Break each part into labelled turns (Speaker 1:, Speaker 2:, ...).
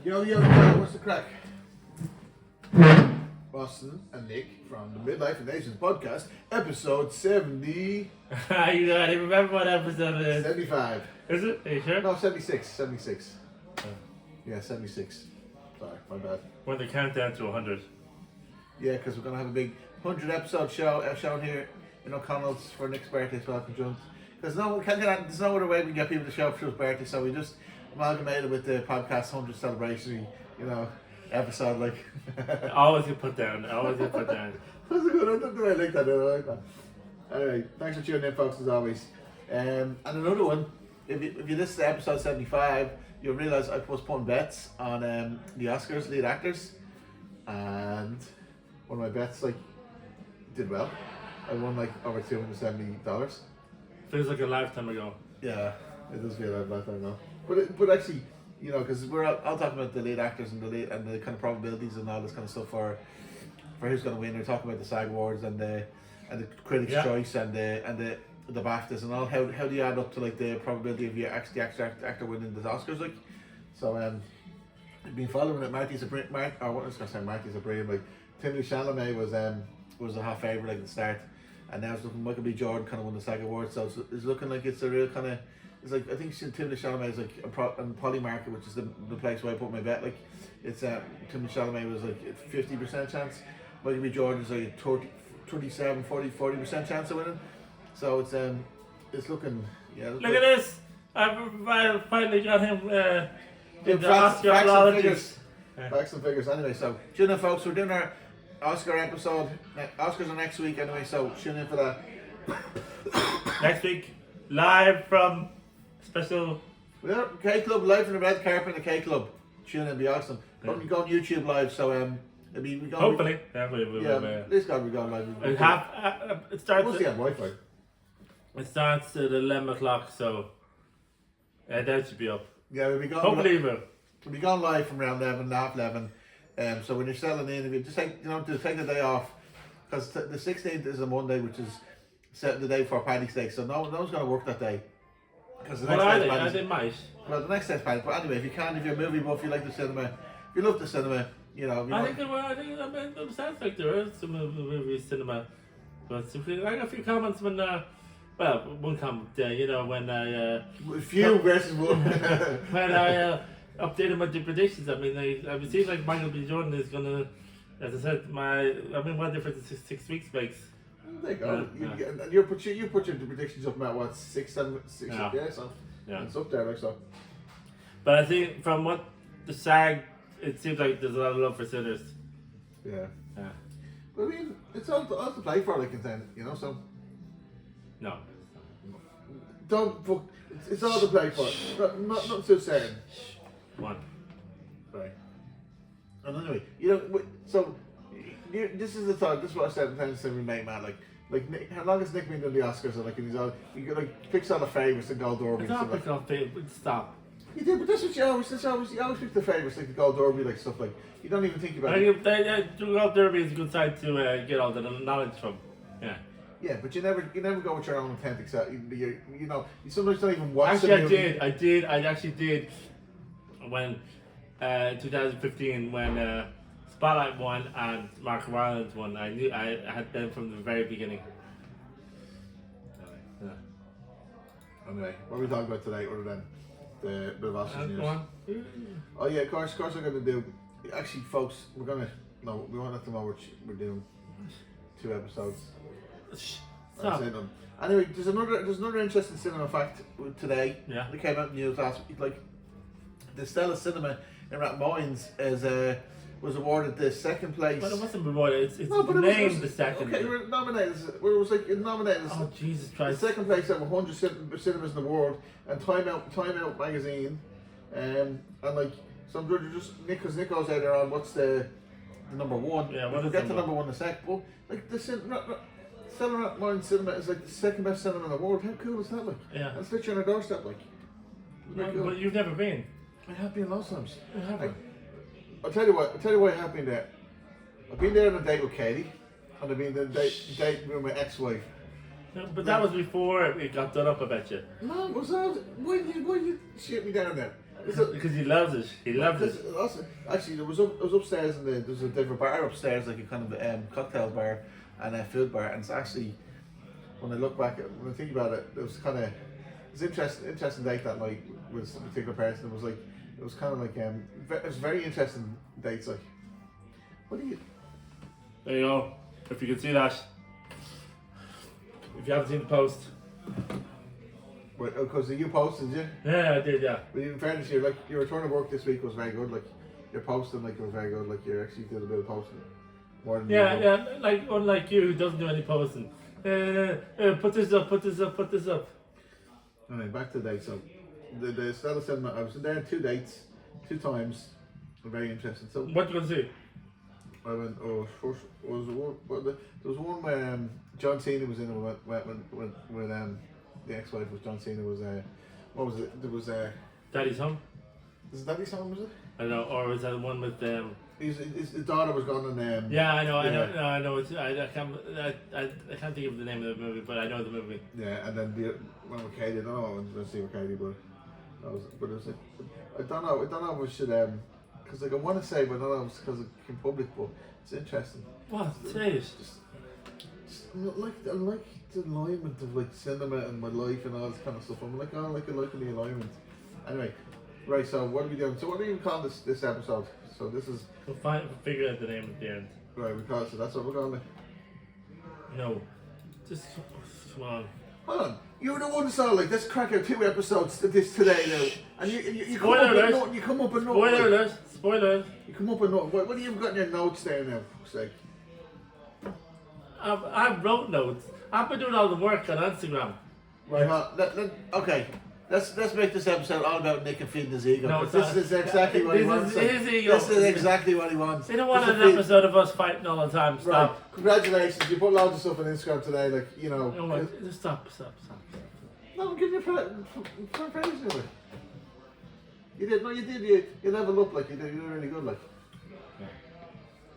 Speaker 1: Yo, what's the crack? Boston and Nick from the Midlife and Nations podcast, episode 70.
Speaker 2: You don't even remember what episode it is.
Speaker 1: 75.
Speaker 2: Is it? Are you sure?
Speaker 1: No, 76. Yeah, 76. Sorry, my bad.
Speaker 2: When they count down to 100.
Speaker 1: Yeah, because we're going to have a big 100 episode show here in O'Connell's for Nick's birthday as well, conjunct. There's no other way we can get people to show up for his birthday, so we just amalgamated with the podcast 100 celebration, episode, like.
Speaker 2: Always get put down.
Speaker 1: That's a good one. I like that. Anyway, thanks for tuning in, folks, as always. And another one, if you listen to episode 75, you'll realise I was putting bets on the Oscars lead actors, and one of my bets did well. I won over $270.
Speaker 2: Feels like a lifetime ago.
Speaker 1: Yeah, it does feel like a lifetime ago. But actually, because we're all talking about the lead actors and the kind of probabilities and all this kind of stuff for who's going to win. We're talking about the SAG Awards and the Critics' Choice and the BAFTAs and all. How do you add up to the probability of the actor winning the Oscars? So I've been following it. Marty Soprano, Timothy Chalamet was a half favourite at the start, and now it's looking Michael B. Jordan kind of won the SAG Awards. So it's looking like it's a real kind of. It's I think Timothée Chalamet is and Polymarket, which is the place where I put my bet. It's Timothée Chalamet was 50% chance. Michael B. Jordan is 40% chance of winning. So it's looking
Speaker 2: Look at this! I finally got him in the
Speaker 1: Astrology.
Speaker 2: Yeah.
Speaker 1: Facts and figures. Anyway, so tune in, folks. We're doing our Oscar episode. Oscars are next week anyway, so tune in for that.
Speaker 2: Next week, live from special.
Speaker 1: We're K Club live from the red carpet in the K Club. Tune in, it'll be awesome.
Speaker 2: Yeah.
Speaker 1: We go on YouTube live, so
Speaker 2: Hopefully,
Speaker 1: this guy we go live.
Speaker 2: It starts.
Speaker 1: Must have Wi-Fi.
Speaker 2: It starts at 11 o'clock, so that should be up.
Speaker 1: Yeah, we'll be going.
Speaker 2: Hopefully, we'll
Speaker 1: be going live from around 11, half 11. So when you're selling in, if you just take the day off, because the 16th is a Monday, which is the day before Paddy's Day, so no one's going to work that day. Because
Speaker 2: they might.
Speaker 1: Well, the next day's Paddy's. But anyway, if you can, if you're a movie buff, you like the cinema, if you love the cinema,
Speaker 2: I think it sounds like there is some movie cinema. But I got a few comments when, one comment, when I.
Speaker 1: Few versus one.
Speaker 2: When I updated my predictions, it seems like Michael B. Jordan is going to, as I said, one difference is 6 weeks makes.
Speaker 1: There you go. You put your predictions up about what 6, 7, 6. Yeah, so it's up there so.
Speaker 2: But I think from what the SAG, it seems like there's a lot of love for Sinners.
Speaker 1: Yeah. But it's all to play for, so.
Speaker 2: No.
Speaker 1: Don't fuck. It's all to play for. Not so certain.
Speaker 2: One.
Speaker 1: Right. And anyway, so. This is the thought. This is what I said to my mate, man. Nick, how long has Nick been doing the Oscars? He picks all the favourites and Gold Derby.
Speaker 2: It's not picking on favourites. Stop.
Speaker 1: You did, but that's what you always pick the favourites, the Gold Derby, stuff you don't even think about it.
Speaker 2: The Gold Derby is a good side to get all the knowledge from. Yeah.
Speaker 1: Yeah, but you never go with your own authentic self. You sometimes don't even watch.
Speaker 2: Actually, I actually did when 2015 when. Spotlight won and Mark Rylance won. I knew I had them from the very beginning.
Speaker 1: Anyway, what are we talking about today other than the bit of Oscars news? Oh yeah, of course we're going to do. Actually, folks, we won't let them know we're doing 2 episodes.
Speaker 2: Stop.
Speaker 1: Anyway, there's another interesting cinema fact today.
Speaker 2: Yeah.
Speaker 1: That came out in the news last week. The Stella Cinema in Rathmines was awarded the second place.
Speaker 2: But it wasn't awarded. It's named the second.
Speaker 1: Okay, we're nominated. It nominated.
Speaker 2: Oh Jesus Christ!
Speaker 1: The second place out of 100 cinemas in the world, and Time Out magazine, and some judges just Nick goes out there on what's the number one.
Speaker 2: Yeah,
Speaker 1: we'll get to number one in a sec. But the Stella Rathmines Cinema is the second best cinema in the world. How cool is that?
Speaker 2: Yeah.
Speaker 1: It's literally on our doorstep.
Speaker 2: Cool. But you've never been.
Speaker 1: I have been lots of times.
Speaker 2: You haven't.
Speaker 1: I'll tell you why I have been there. I've been there on a date with Katie, and I've been on a date with my ex-wife.
Speaker 2: No, but that was before it got done up, I bet you.
Speaker 1: No, it was not. Why did you shit me down there?
Speaker 2: Because he loves it. He loves it.
Speaker 1: Actually, I was upstairs and there's a different bar upstairs, like a kind of cocktail bar and a food bar, and it's actually, when I look back, when I think about it, it was kind of, it's interesting date that night with a particular person. It was kind of like it was very interesting dates. Like, what do you?
Speaker 2: There you go. If you can see that. If you haven't seen the post.
Speaker 1: Because you posted, did you?
Speaker 2: Yeah, I did, yeah.
Speaker 1: But in fairness, your return to work this week was very good. Like, your posting, like, was very good. Like, you actually did a bit of posting. More than
Speaker 2: yeah, like, unlike you who doesn't do any posting. Put this up.
Speaker 1: Anyway, back to the date. So, the Stella Cinema, I was there 2 dates, 2 times. Very interesting. So,
Speaker 2: what you gonna see?
Speaker 1: I went, there was one where John Cena was in it when the ex-wife was John Cena was what was it? There was
Speaker 2: Daddy's Home?
Speaker 1: Is it Daddy's Home, was it?
Speaker 2: I don't know, or was that the one with
Speaker 1: his daughter was gone and
Speaker 2: yeah, I know. It's I can't think of the name of the movie, but I know the movie.
Speaker 1: Yeah, and then the one with Katie. I don't know. I went to see with Katie, but it was like, I don't know if we should because like I want to say, but I don't know if it's because it's in public, but it's interesting.
Speaker 2: What? Say it.
Speaker 1: Just I like the alignment of like cinema and my life and all this kind of stuff. I'm like, I like the alignment. Anyway, right. So what are we doing? So what do you call this episode? So this is.
Speaker 2: We'll figure out the name at the end.
Speaker 1: Right, we call it. So that's what we're calling it.
Speaker 2: No, just come on.
Speaker 1: Hold on. You were the one that saw like let's crack out 2 episodes to this today now, and you come
Speaker 2: Spoiler
Speaker 1: up
Speaker 2: alert.
Speaker 1: with nothing. You come up with
Speaker 2: Spoiler
Speaker 1: nothing.
Speaker 2: alert. Spoiler alert.
Speaker 1: You come up with nothing. What do you got in your notes there now? For fuck's sake.
Speaker 2: I wrote notes. I've been doing all the work on Instagram.
Speaker 1: Right. Okay. Let's make this episode all about Nick and feeding his ego.
Speaker 2: No,
Speaker 1: this is exactly what he wants.
Speaker 2: His ego.
Speaker 1: This is exactly what he wants.
Speaker 2: They don't want an episode of us fighting all the time. Stop.
Speaker 1: Right. Congratulations. You put loads of stuff on Instagram today. Like, you know.
Speaker 2: No, just stop.
Speaker 1: No, I'm giving you praise. You did. No, you did. You leveled up. Like, you did really good. Like.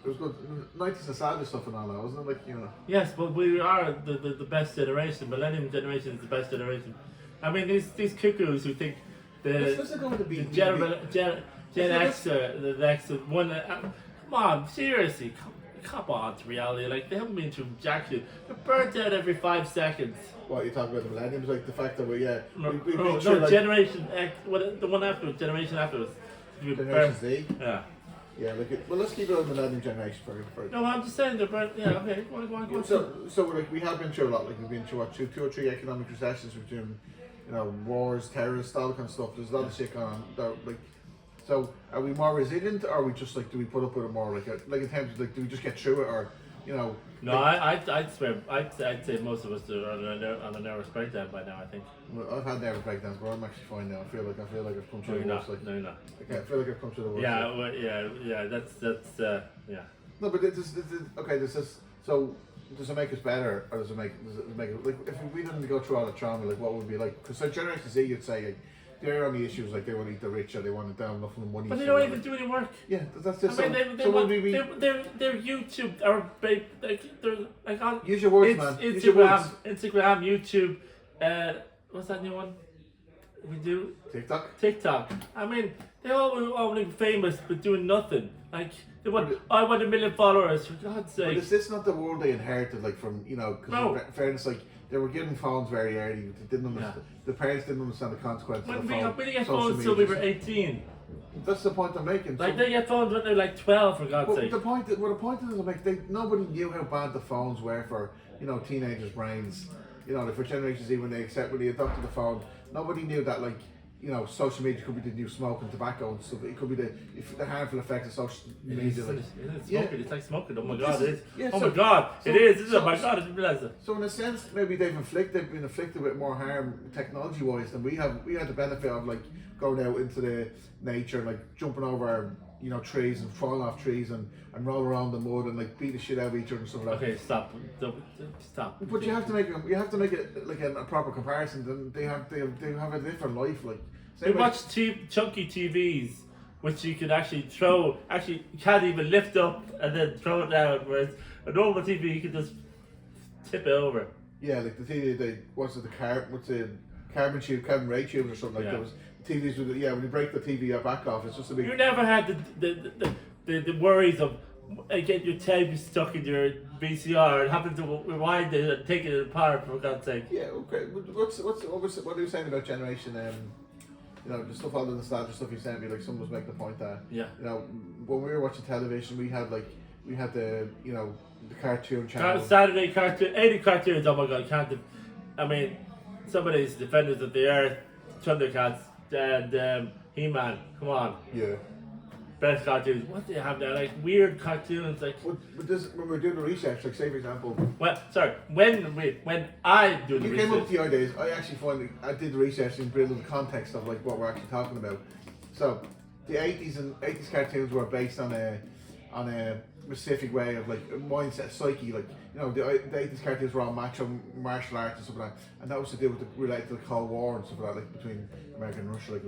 Speaker 1: It was good. 90s nostalgia stuff and all that, wasn't it? Like, you know.
Speaker 2: Yes, but we are the best generation. Millennium generation is the best generation. I mean, these cuckoos who think
Speaker 1: Let's go with
Speaker 2: the Gen X, the next one. Come on, seriously, come on to reality. Like, they haven't been through jack shit. They're burnt out every 5 seconds.
Speaker 1: What, you talking about the Millenniums? Like the fact that
Speaker 2: No,
Speaker 1: like,
Speaker 2: Generation X. The one afterwards, generation afterwards.
Speaker 1: Generation Z.
Speaker 2: Yeah.
Speaker 1: Yeah, well, let's keep it on the Millennium generation for
Speaker 2: No, I'm just saying they're burnt. Yeah, okay. Go on.
Speaker 1: So like we have been through a lot. Like we've been through 2 or 3 economic recessions. We've been, wars, terrorists, all that kind of stuff. There's a lot of shit going on. Like, so are we more resilient, or are we just like do we put up with it more? Like in terms of like do we just get through it, or No,
Speaker 2: like, I'd say most of us are on a nervous breakdown by now. I think.
Speaker 1: Well, I've had nervous breakdowns, but I'm actually fine now. I feel like I've come through the worst.
Speaker 2: No, you're not.
Speaker 1: Okay, I feel like I've come through the worst.
Speaker 2: Yeah. That's yeah.
Speaker 1: No, but okay. So does it make us better, or does it make it like if we didn't go through all the trauma, like what would it be like? Because Generation Z, you'd say like, their only issues like they want to eat the rich or they want to down enough of the money.
Speaker 2: But they don't even do any work.
Speaker 1: Yeah, that's just.
Speaker 2: I mean, they're YouTube or they're like on.
Speaker 1: Use your words, man. Use your words.
Speaker 2: Instagram, YouTube. What's that new one? We do TikTok. I mean, they're all only famous but doing nothing. Like I want 1 million followers, for God's sake.
Speaker 1: But is this not the world they inherited, like from Because in fairness, like they were given phones very early. They didn't understand. Yeah. The parents didn't understand the consequences of the phone.
Speaker 2: We didn't get phones until we were 18.
Speaker 1: That's the point I'm making.
Speaker 2: Like they get phones when they're like 12, for God's sake.
Speaker 1: The point is, nobody knew how bad the phones were for teenagers' brains. Like for Generation Z when they adopted the phone, nobody knew that social media could be the new smoke and tobacco and stuff. It could be the harmful effect of social media.
Speaker 2: It's like smoking. Oh my God, it is. Oh my God, it is. Oh my God, I didn't realize it.
Speaker 1: So in a sense, maybe they've been afflicted with more harm technology-wise than we have. We had the benefit of going out into the nature, jumping over trees and falling off trees and roll around the mud and beat the shit out of each other and stuff like that.
Speaker 2: Okay, stop. Stop.
Speaker 1: But you have to make it like a proper comparison. Then they have a different life.
Speaker 2: They watch chunky TVs, which you can actually throw. Actually, you can't even lift up and then throw it down. Whereas a normal TV, you can just tip it over.
Speaker 1: Yeah, like the TV, carbon ray tubes or something like that. TVs with when you break the TV back off, it's just a big.
Speaker 2: You never had the worries of getting your tape stuck in your VCR and having to rewind it and take it apart, for God's sake.
Speaker 1: Yeah, okay. What are you saying about generation? You know, the stuff, all the nostalgia stuff you sent me. Like, someone was making the point that you know, when we were watching television, we had the the cartoon channel.
Speaker 2: Saturday cartoon, 80 cartoons. Oh my God, can't. I mean, some of these Defenders of the Earth, Thundercats, and He-Man. Come on.
Speaker 1: Yeah.
Speaker 2: Best cartoons. What do you have there? Like weird cartoons, like.
Speaker 1: But this, when we're doing the research, like say for example.
Speaker 2: Well, sorry. When I do the
Speaker 1: research. You came up to your days. I actually I did the research and build the context of like what we're actually talking about. So, the 80s cartoons were based on a specific way of like mindset, psyche. Like, you know, the 80s cartoons were all macho martial arts and stuff like that, and that was to do with related to the Cold War and stuff like that, like between America and Russia. Like it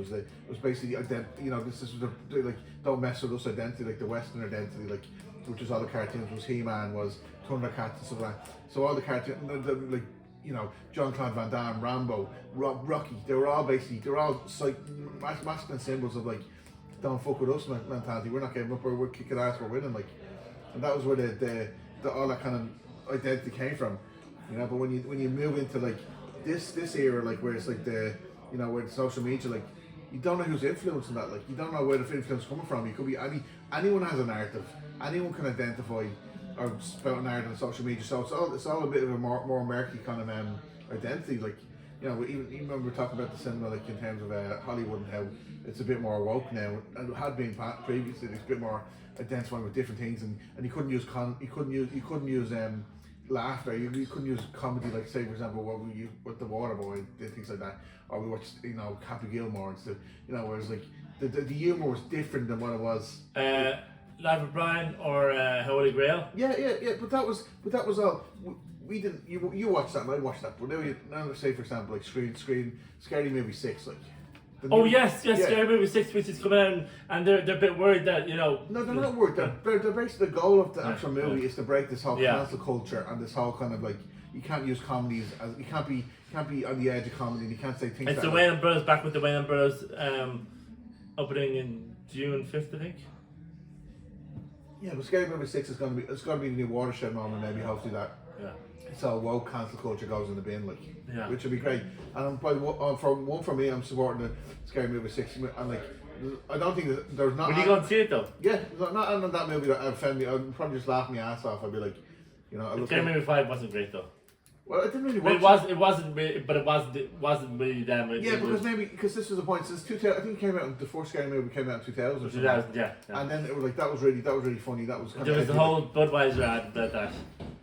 Speaker 1: was basically this is the like, don't mess with us identity, like the Western identity, like, which was all the cartoons, was He-Man, was Thundercats and stuff like that. So all the cartoons, like, you know, Jean-Claude Van Damme, Rambo, Rocky, they were all masculine symbols of like, don't fuck with us mentality. We're not giving up, we're kicking ass, we're winning, like. And that was where the all that kind of identity came from, you know. But when you move into like this era, like where it's like where the social media, like, you don't know who's influencing that. Like, you don't know where the influence is coming from. You could be anyone has a narrative. Anyone can identify or spout a narrative on social media. So it's all a bit of a more murky kind of identity. Like, you know, even when we're talking about the cinema, like in terms of Hollywood and how it's a bit more woke now, and it had been previously. It's a bit more identifying with different things, and you couldn't use laughter. You couldn't use comedy, like say for example with the Waterboy, things like that, or we watched Happy Gilmore and stuff. You know, whereas like the humour was different than what it was.
Speaker 2: Life of Brian or Holy Grail.
Speaker 1: Yeah. But that was all. We didn't. You watched that and I watched that. But now say for example like Scary Movie 6, like.
Speaker 2: Yes, Scary Movie 6, which is coming out, and they're a bit worried that, you know.
Speaker 1: No, they're not worried. They're basically the goal of the actual movie is to break this whole cancel culture and this whole kind of like, you can't use comedies as you can't be on the edge of comedy, and you can't say things.
Speaker 2: It's the Wayans Brothers, back with the Wayans Brothers, opening in June 5th, I think.
Speaker 1: Yeah, but Scary Movie 6 is going to be the new watershed moment, maybe. Hopefully that.
Speaker 2: Yeah.
Speaker 1: So woke cancel culture goes in the bin, like, which would be great. And for me, I'm supporting the Scary Movie 6. And like, I don't think there's not.
Speaker 2: Will you go and see it though?
Speaker 1: Yeah, there's not on that movie that offend me. I'd probably just laugh my ass off. I'd be like, you know.
Speaker 2: Scary Movie 5 wasn't great though.
Speaker 1: Well, I didn't really watch
Speaker 2: it. It wasn't really damn.
Speaker 1: Because this was the point. Since 2000, I think it came out. The first Scary Movie came out in 2000 or something.
Speaker 2: 2000, yeah.
Speaker 1: And then it was like that was really funny. That was.
Speaker 2: There was the whole Budweiser ad about that.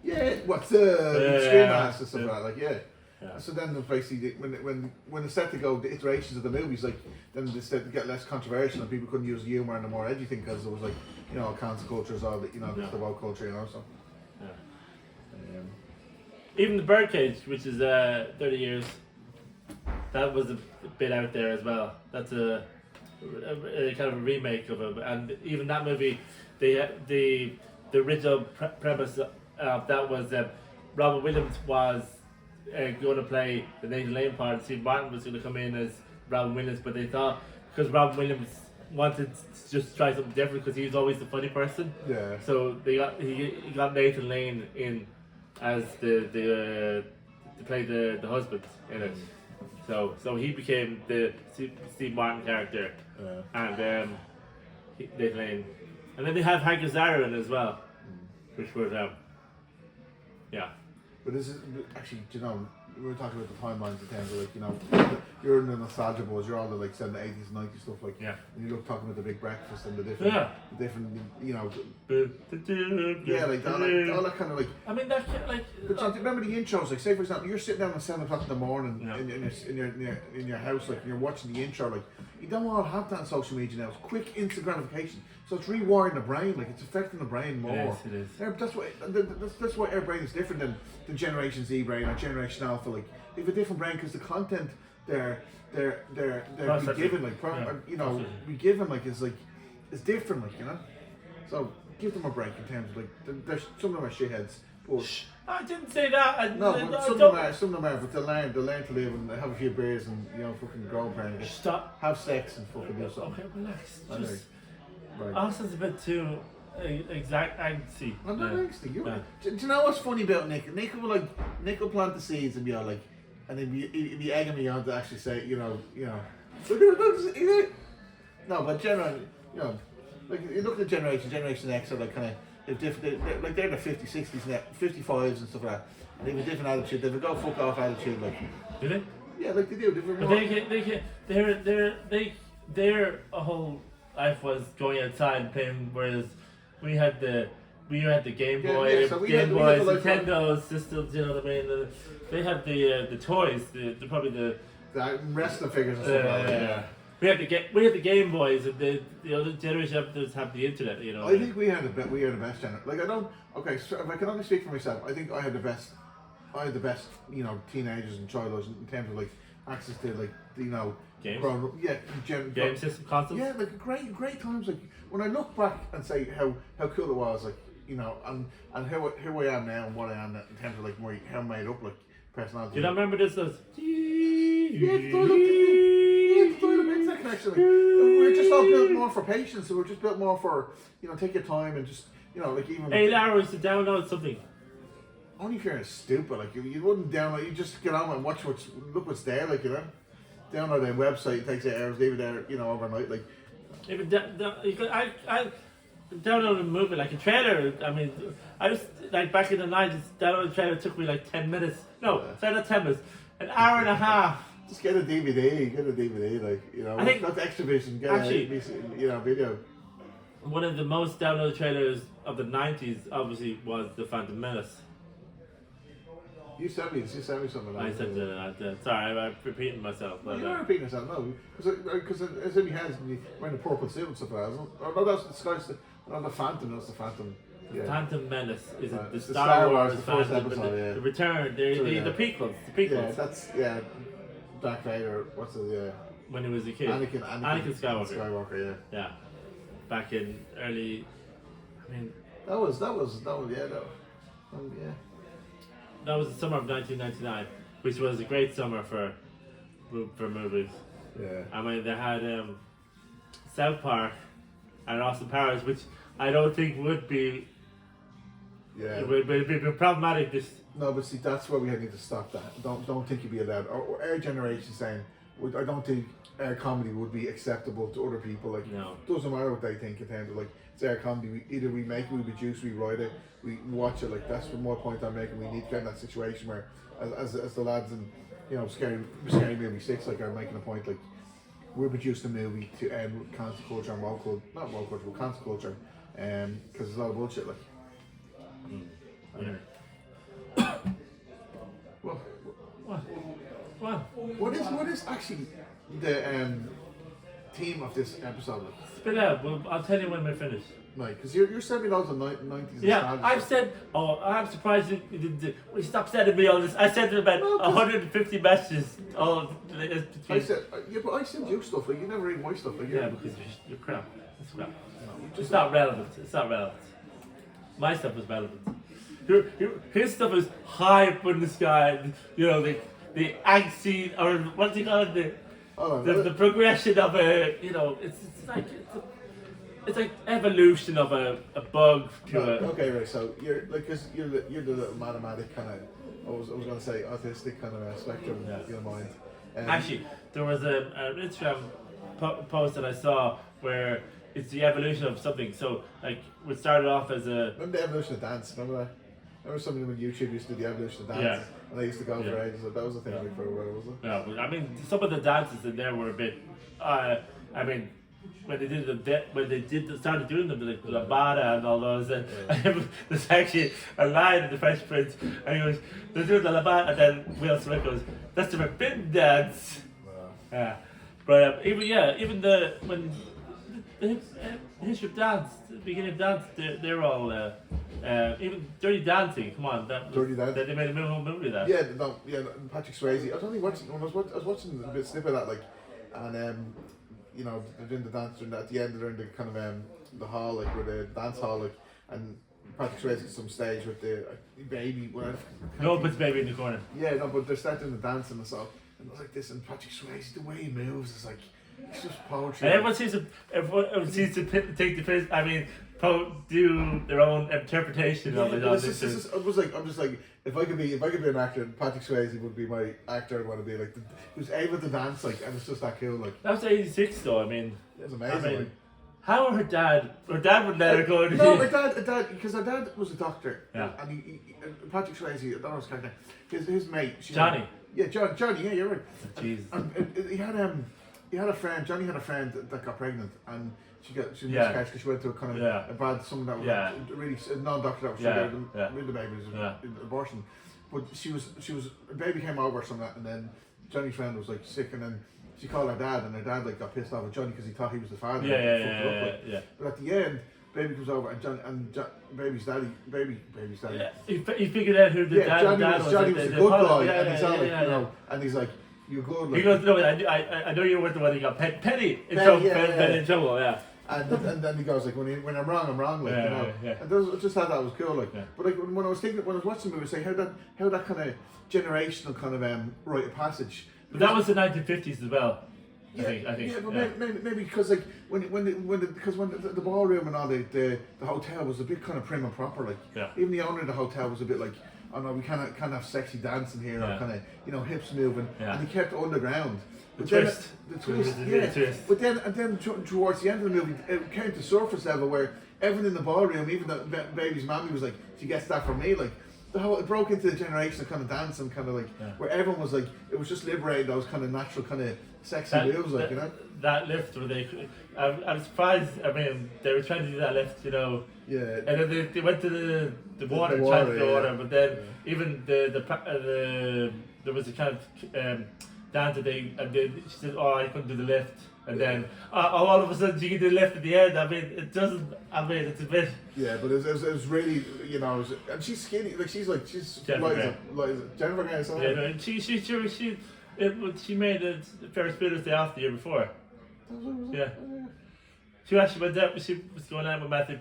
Speaker 1: Yeah, what's the extreme ass and stuff like that, like, yeah. So then basically when they start to go the iterations of the movies, like, then they start to get less controversial and people couldn't use humour and the more edgy thing because it was like, you know, cancel culture is all the, the woke culture, you know, so.
Speaker 2: Yeah. Even the Birdcage, which is 30 years, that was a bit out there as well. That's a kind of a remake of it, and even that movie, the original premise that was Robin Williams was going to play the Nathan Lane part, and Steve Martin was going to come in as Robin Williams, but they thought because Robin Williams wanted to just try something different because he was always the funny person.
Speaker 1: Yeah.
Speaker 2: So he got Nathan Lane in as to play the husband in it. So he became the Steve Martin character, and Nathan Lane, and then they have Hank Azaria in as well, which was yeah.
Speaker 1: But this is actually, you know, we were talking about the timelines in terms of like, you know, you're in the nostalgia buzz, you're all the like 70s, 80s, 90s stuff, like,
Speaker 2: yeah.
Speaker 1: And you look talking about the Big Breakfast and the different, you know, yeah, like all that kind of like.
Speaker 2: I mean that like.
Speaker 1: But you remember the intros, like say for example, you're sitting down at 7 o'clock in the morning in your house, like, and you're watching the intro, like, you don't all have that on social media now. It's quick instant gratification, so it's rewiring the brain, like it's affecting the brain more.
Speaker 2: It is.
Speaker 1: That's why our brain is different than the Generation Z brain or Generation Alpha. Like, they have a different brain because the content they're be given, like, you know, be given, like, is different, like, you know. So give them a break in terms of like, there's some of them are shitheads, but
Speaker 2: I didn't say that.
Speaker 1: No, but some of them are, but they learn to live and have a few beers and fucking grow apparently.
Speaker 2: Stop.
Speaker 1: Have sex and fucking do something.
Speaker 2: Okay, relax.
Speaker 1: Anyway, right.
Speaker 2: Austin's a bit too exact angsty.
Speaker 1: I'm not angsty. Do you know what's funny about Nick? Nick will plant the seeds and be all like, and then he'd be egging me on to actually say, No, but generally, like you look at Generation X are like kind of. They're different, they're the 50s, 60s, 55s and stuff like that. And they have a different attitude. They have a go fuck off attitude, like.
Speaker 2: Do they?
Speaker 1: Yeah, like they do.
Speaker 2: Their whole life was going outside and playing, whereas we had the Game Boy, Game Boys, Nintendo systems. You know what I mean? They had the toys, the
Speaker 1: wrestling figures and stuff like that. Yeah.
Speaker 2: We had the Game Boys, and the other generation after have the internet.
Speaker 1: I think we had the best generation. Like so if I can only speak for myself, I think I had the best. Teenagers and childhoods in terms of like access to
Speaker 2: games. Game system consoles.
Speaker 1: Yeah, like great times. Like when I look back and say how cool it was, like and how I am now and what I am in terms of like how I made up like personality.
Speaker 2: Do you not remember this?
Speaker 1: Actually, we're just all built more for patience, so we're just built more for take your time and just like even
Speaker 2: 8 hours to download something.
Speaker 1: Only if you're stupid, like you wouldn't download. You just get on and watch look what's there, like download a website. It takes 8 hours, leave it there, overnight, like.
Speaker 2: Even I downloaded a movie like a trailer. I mean, I was like back in the 90s. Downloading a trailer took me like 10 minutes. No, sorry, not 10 minutes. An hour and a half.
Speaker 1: Just get a DVD, I think that's extra vision. Get a video.
Speaker 2: One of the most downloaded trailers of the 90s, obviously, was The Phantom Menace.
Speaker 1: You sent me something.
Speaker 2: I said that. Sorry, I'm repeating myself.
Speaker 1: But you're not repeating yourself, no, because it's in your hands and you're wearing a purple suit and stuff like that, isn't it? Or no, that's the Phantom. That's the Phantom.
Speaker 2: Yeah. Phantom Menace is the
Speaker 1: Star Wars, the first
Speaker 2: Phantom,
Speaker 1: episode,
Speaker 2: the Return, the prequels.
Speaker 1: Yeah, that's Darth Vader. What's it?
Speaker 2: When he was a kid. Anakin
Speaker 1: Skywalker.
Speaker 2: Yeah. Back in early. I mean.
Speaker 1: That was
Speaker 2: That was the summer of 1999, which was a great summer for movies.
Speaker 1: Yeah.
Speaker 2: I mean, they had South Park and Austin Powers, which I don't think would be.
Speaker 1: Yeah.
Speaker 2: It would be problematic.
Speaker 1: No, but see, that's where we need to stop that. Don't think you'd be allowed. Or our generation saying, I don't think our comedy would be acceptable to other people. Like,
Speaker 2: no.
Speaker 1: It doesn't matter what they think in terms of like it's our comedy. Either we make it, we produce, we write it, we watch it. Like that's the more point I'm making. We need to get in that situation where, as the lads in Scary Movie 6 like are making a point like we're producing a movie to end cancel culture and not woke culture, but cancel culture, because there's a lot of bullshit like.
Speaker 2: Yeah.
Speaker 1: What is actually the theme of this episode?
Speaker 2: Spit out. Well, I'll tell you when we're finished.
Speaker 1: Right, because you're sending me loads of 90s.
Speaker 2: Yeah, I've said. Oh, I'm surprised you didn't. We stopped sending me all this. I sent about 150 messages. All
Speaker 1: I said, but I send you stuff. Like you never read my stuff. Like
Speaker 2: because you're crap. It's crap. It's not relevant. It's not relevant. My stuff is relevant. His stuff is high up in the sky. The angsty, or what do you call it? The progression of it's like evolution of a bug to
Speaker 1: a. Okay, right. So you're like, cause you're the little mathematic kind of. I was going to say autistic kind of spectrum in your mind.
Speaker 2: Actually, there was an Instagram post that I saw where it's the evolution of something. So like, we started off as a.
Speaker 1: Remember the evolution of dance? Remember that? Remember somebody on YouTube used to do the evolution of dance? Yeah. And they used to go for ages. That was the thing for a while, wasn't it?
Speaker 2: Yeah, I mean, some of the dances in there were a bit. I mean, when they started doing them, like lambada and all those, and there's actually a line in the Fresh Prince, and he goes, "They're doing the lambada," and then Will Smith goes, "That's the forbidden dance." Wow. Yeah, but even when the history of dance, the beginning of dance, they're all. Even Dirty Dancing, come on,
Speaker 1: Dirty Dancing.
Speaker 2: They made a movie of that.
Speaker 1: Yeah, Patrick Swayze. I was only watching. I was watching a bit snip of that, like, and they're doing the dance, and at the end they're in the kind of the hall, like, where the dance hall, like, and Patrick Swayze at some stage with the baby. Whatever.
Speaker 2: No, puts baby in the corner.
Speaker 1: Yeah, no, but they're starting the dancing and stuff, and it was like this. And Patrick Swayze, the way he moves, is like it's just poetry.
Speaker 2: And everyone seems to take the piss. I mean, do their own interpretation of it.
Speaker 1: I'm just like, if I could be an actor, Patrick Swayze would be my actor. I'd want to be like, who's able to dance like, and it's just that cool. Like
Speaker 2: that was '86 though. I mean,
Speaker 1: it was amazing.
Speaker 2: I mean,
Speaker 1: like.
Speaker 2: How her dad would let her go?
Speaker 1: No, her dad, because her dad was a doctor.
Speaker 2: Yeah.
Speaker 1: And he Patrick Swayze, I don't know his character. His mate.
Speaker 2: Johnny.
Speaker 1: Johnny. Yeah, you're right.
Speaker 2: Jesus.
Speaker 1: And he had a friend. Johnny had a friend that got pregnant, and she miscarried because she went to a kind of a bad, someone that was really a non-doctor that was with the baby, abortion. But she was a baby came over or something, and then Johnny's friend was like sick, and then she called her dad, and her dad like got pissed off at Johnny because he thought he was the father.
Speaker 2: Yeah.
Speaker 1: But at the end, baby comes over, and baby's daddy.
Speaker 2: Yeah. He figured out who the dad was.
Speaker 1: Johnny was a good guy, and he's like, you know, and he's like, you're good. Like,
Speaker 2: he goes, no, I know you were the one who got penny in trouble. Penny in trouble, yeah.
Speaker 1: And then he goes like, when I'm wrong, I'm wrong, like, you know. And I just thought that was cool, like. But like when I was watching the movie, I was saying how that kind of generational kind of rite of passage.
Speaker 2: But that was the 1950s as well. I think.
Speaker 1: Yeah, but maybe because like when the ballroom and all the hotel was a bit kind of prim and proper, like even the owner of the hotel was a bit like, oh no, we can't have sexy dancing here or kind of hips moving, and he kept it underground. But the twist. But then towards the end of the movie, it came to surface level where everyone in the ballroom, even the baby's mommy was like, she gets that from me, like. It broke into the generation of kind of dancing, kind of like where everyone was like, it was just liberating those kind of natural, kind of sexy moves, like, you know.
Speaker 2: That lift where I'm surprised. I mean, they were trying to do that lift, you know. Yeah. And then they went to the water, tried to the water, but then even there was a kind of dance that she said, oh, I couldn't do the lift. And then all of a sudden you can do the lift at the end. I mean, it doesn't. I mean, it's a bit. Yeah, but it was really, you know, and she's skinny. Like she's Jennifer Grey. Yeah, no, she made the Ferris Bueller's Day Off the year before. Yeah. She actually went out. She was going out with Matthew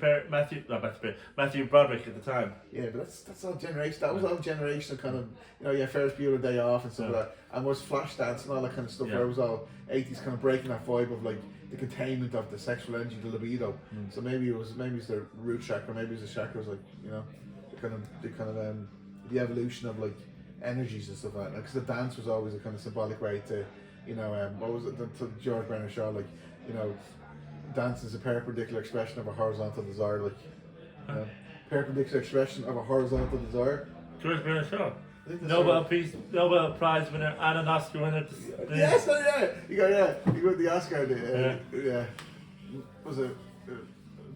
Speaker 2: Broderick at the time.
Speaker 1: Yeah, but that's all generation. That was all generational kind of, you know, Ferris Bueller Day Off and stuff like that, and was Flashdance and all that kind of stuff. Where it was all 80s kind of breaking that vibe of like the containment of the sexual energy, the libido. So maybe it's the root chakra, maybe it's the chakras, like, you know, the evolution of like energies and stuff like that. Because the dance was always a kind of symbolic way to, you know, what was it? To George Bernard Shaw, like, you know. Dance is a perpendicular expression of a horizontal desire, like perpendicular expression of a horizontal desire.
Speaker 2: George Bernard Shaw, Nobel Prize winner and an Oscar winner.
Speaker 1: Yes, you got the Oscar. Was it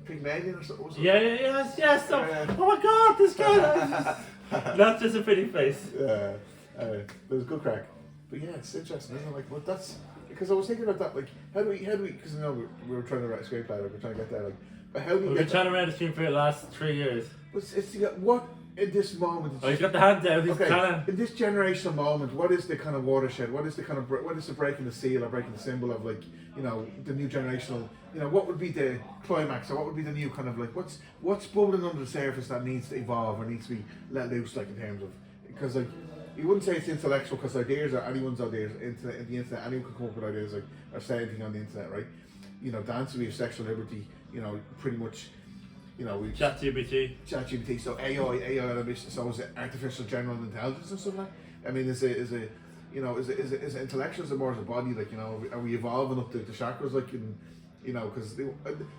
Speaker 1: Pygmalion or something?
Speaker 2: Yes. Oh my God, this guy! Not just a pretty face.
Speaker 1: Yeah, it was good crack. But yeah, it's interesting, isn't it? Like, but that's. Because I was thinking about that, like, how do we? Because you know we were trying to write a screenplay, like, we're trying to get there, like, but how do we?
Speaker 2: We've been trying to write a screenplay for the last 3 years.
Speaker 1: But it's what in this moment?
Speaker 2: He's got the hand out. He's
Speaker 1: in this generational moment, what is the kind of watershed? What is the breaking the seal or breaking the symbol of, like, you know, the new generational? You know, what would be the climax, or what would be the new kind of, like, what's bubbling under the surface that needs to evolve or needs to be let loose, like, in terms of, because like. You wouldn't say it's intellectual because ideas are anyone's ideas. In the internet, anyone can come up with ideas, like, or say anything on the internet, right? You know, dancing, we have sexual liberty. You know, pretty much. You know, we ChatGPT. So AI, so is it artificial general intelligence and stuff like that? I mean, is it intellectual, is it more as a body? Like, you know, are we evolving up the chakras? Like, you know, because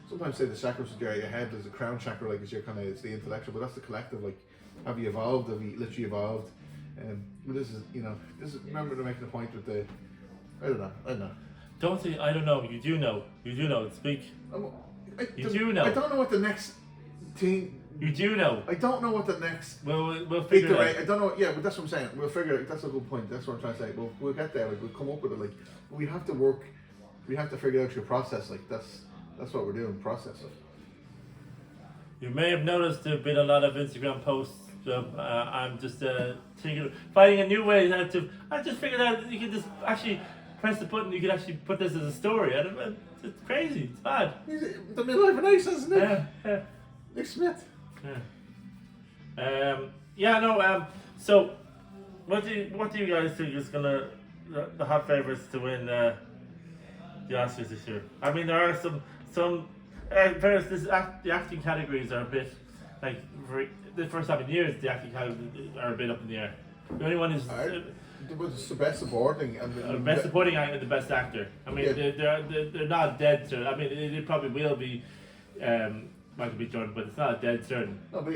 Speaker 1: sometimes say the chakras are your head. There's a crown chakra, like, it's the intellectual, but that's the collective. Like, have you evolved? Have you literally evolved? But remember to making a point with the, I don't know.
Speaker 2: Don't say I don't know. You do know. Speak. You do know.
Speaker 1: I don't know what the next thing.
Speaker 2: You do know.
Speaker 1: I don't know what the next.
Speaker 2: We'll figure it out.
Speaker 1: I don't know. Yeah, but that's what I'm saying. We'll figure it. That's a good point. That's what I'm trying to say. We'll get there. Like, we'll come up with it. Like, we have to work. We have to figure out your process. Like, that's what we're doing. Process it.
Speaker 2: You may have noticed there've been a lot of Instagram posts. I'm just finding a new way how to. I just figured out that you can just actually press the button. You can actually put this as a story. It's crazy. It's bad.
Speaker 1: The midlife race, isn't it?
Speaker 2: Yeah.
Speaker 1: Nick Smith.
Speaker 2: Yeah. So, what do you guys think is gonna the hot favorites to win the Oscars this year? I mean, there are some. First, the acting categories are a bit like for the first time in years. The acting categories are a bit up in the air. The only one is
Speaker 1: it's the best supporting and
Speaker 2: the best supporting actor and the best actor. I mean, they're not dead certain. I mean, it probably will be Michael B. Jordan, but it's not a dead certain.
Speaker 1: No, but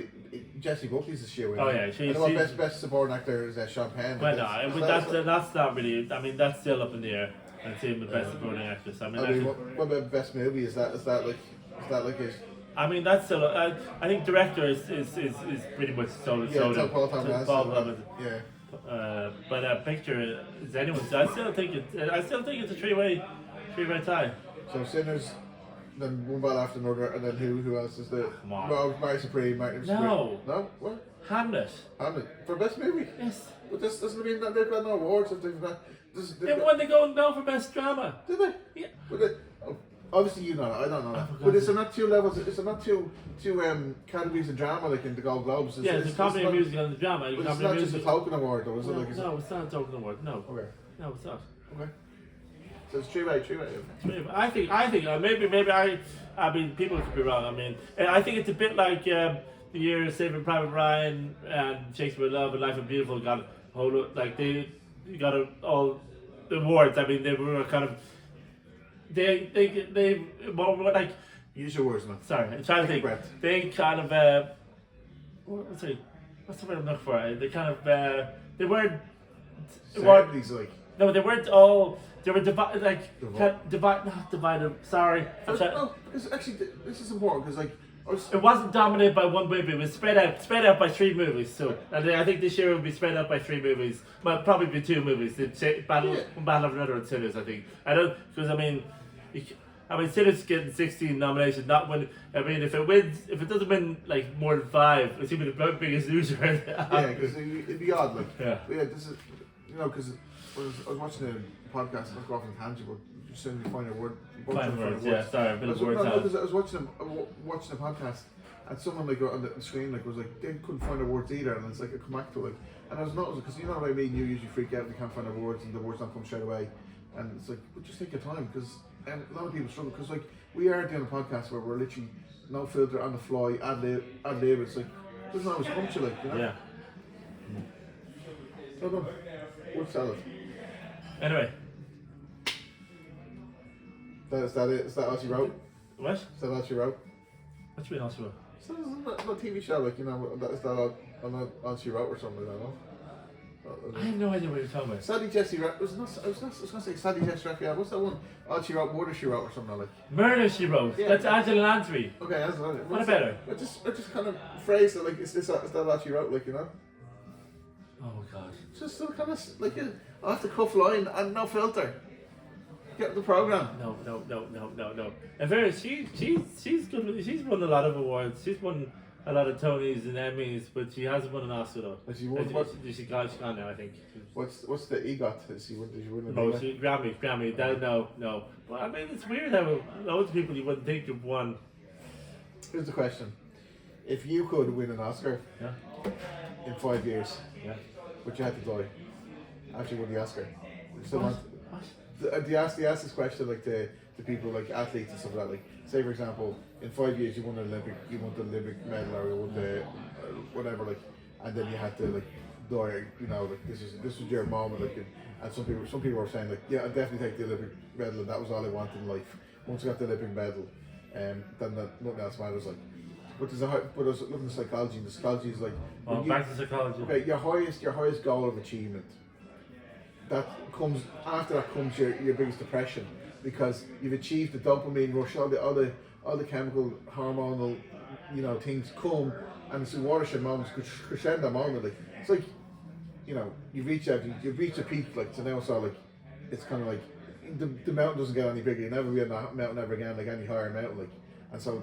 Speaker 1: Jessie Buckley's this year.
Speaker 2: Oh yeah,
Speaker 1: best supporting actor is Sean Penn.
Speaker 2: Well, no, that's not really. I mean, that's still up in the air. And same with best supporting actress. I mean,
Speaker 1: what about best movie? Is that like his?
Speaker 2: I mean, that's still. I think director is pretty much sold.
Speaker 1: Yeah, Paul Thomas.
Speaker 2: Yeah. But picture is anyone's. I still think it's a three-way tie.
Speaker 1: So Sinners, then One Ball After Another, and then who else is there?
Speaker 2: Come on.
Speaker 1: Well, Mary Supreme,
Speaker 2: No.
Speaker 1: What?
Speaker 2: Hamlet
Speaker 1: For best movie.
Speaker 2: Yes.
Speaker 1: But this doesn't mean that they've got no awards if they've got.
Speaker 2: They won the Golden Globe for best drama.
Speaker 1: Did they?
Speaker 2: Yeah.
Speaker 1: But obviously you know that. I don't know that. But is there not two levels? Is there not two categories of drama like in the Golden Globes?
Speaker 2: It's comedy and music and the drama.
Speaker 1: But it's not just a token award, though, is it?
Speaker 2: No, it's not a token award. No.
Speaker 1: Okay.
Speaker 2: No, it's not.
Speaker 1: Okay. So it's three-way.
Speaker 2: I think maybe I mean people could be wrong. I mean I think it's a bit like the year Saving Private Ryan and Shakespeare in Love and Life is Beautiful got a whole like they got all the awards. I mean they were kind of they more like
Speaker 1: use your words, man.
Speaker 2: Sorry, I'm trying to think.
Speaker 1: Breath.
Speaker 2: They kind of what's the word I'm looking for? They kind of they weren't No, they weren't all. They were divided, not divided. Sorry.
Speaker 1: No, because actually, this is important because
Speaker 2: it wasn't dominated by one movie. It was spread out by three movies. So, and I think this year it will be spread out by three movies. Well, probably be two movies. Battle of Another and Sinners. I think. I don't because I mean, Sinners getting 16 nominations. Not when I mean, if it doesn't win like more than 5, it's even the biggest loser.
Speaker 1: Yeah, because it'd be odd. Like,
Speaker 2: yeah.
Speaker 1: This is because I was watching a podcast, not go off on tangent, but you suddenly find a word.
Speaker 2: Find words, yeah, sorry, a bit of words out.
Speaker 1: I was watching a podcast, and someone on the screen was like, they couldn't find the words either, and it's like, I come back to it, and I was noticing, because you know what I mean, you usually freak out if you can't find the words, and the words don't come straight away, and it's like, but just take your time, because a lot of people struggle, because we are doing a podcast where we're literally no filter, on the fly, ad lib, it's like, it doesn't always come to you, you know?
Speaker 2: Yeah.
Speaker 1: No, no, word salad.
Speaker 2: Anyway.
Speaker 1: Is that it? Is that all she wrote?
Speaker 2: What?
Speaker 1: Is that all she wrote?
Speaker 2: What do you mean all she wrote?
Speaker 1: So it's not a TV show, is that all she wrote or something, I don't know.
Speaker 2: I have no idea what you're talking about.
Speaker 1: Sadie Jessie Raphael, I was going to say Sadie Jessie Raphael, what's that one? All she wrote, Murder She Wrote or something like.
Speaker 2: Murder She Wrote? Yeah. That's Angela Lansbury.
Speaker 1: Okay, that's it.
Speaker 2: What about her?
Speaker 1: I just kind of phrased it is that all she wrote, you know?
Speaker 2: Oh my god.
Speaker 1: Just some kind of, off the cuff line and no filter. Get the program.
Speaker 2: No. In fairness, she's good. She's won a lot of awards. She's won a lot of Tonys and Emmys, but she hasn't won an Oscar though.
Speaker 1: Has she won what?
Speaker 2: She's gone now, I think.
Speaker 1: What's the EGOT? Did she win an
Speaker 2: Grammy. No. Well, I mean, it's weird how loads of people you wouldn't think have won.
Speaker 1: Here's the question: if you could win an Oscar, in 5 years, but you had to die after you won the Oscar, you still want. Do you ask this question to people like athletes and stuff like that? Like, say for example, in 5 years you won the Olympic medal or you won the whatever, and then you had to die. This was your moment. And some people were saying I definitely take the Olympic medal. And that was all I wanted in life. Once I got the Olympic medal, then nothing else matters. But I was looking at psychology, and the psychology is
Speaker 2: back to psychology.
Speaker 1: Okay, your highest goal of achievement. After that comes your biggest depression, because you've achieved the dopamine rush, all the chemical hormonal things come, and it's a watershed moment, crescendo moment. It's you've reached a peak, so now it's kind of the mountain doesn't get any bigger. You never be on that mountain ever again, any higher mountain, and so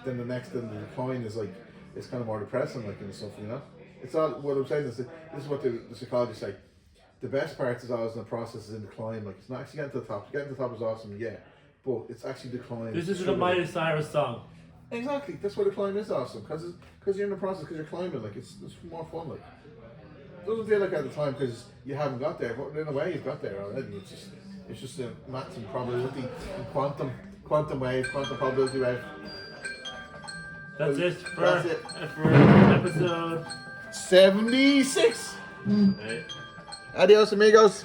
Speaker 1: then the next in the decline is it's kind of more depressing and stuff, It's all what I'm saying is this is what the psychologists say. The best part is always in the process is in the climb. It's not actually getting to the top. Getting to the top is awesome, yeah, but it's actually the climb.
Speaker 2: This is a Miley Cyrus song.
Speaker 1: Exactly. That's why the climb is awesome, because you're in the process, because you're climbing. Like it's more fun. Like it doesn't feel like at the time because you haven't got there, but in a way you've got there already. It's just a maths and probability and quantum wave, quantum probability wave.
Speaker 2: That's it for episode
Speaker 1: 76.
Speaker 2: Right.
Speaker 1: Adios, amigos.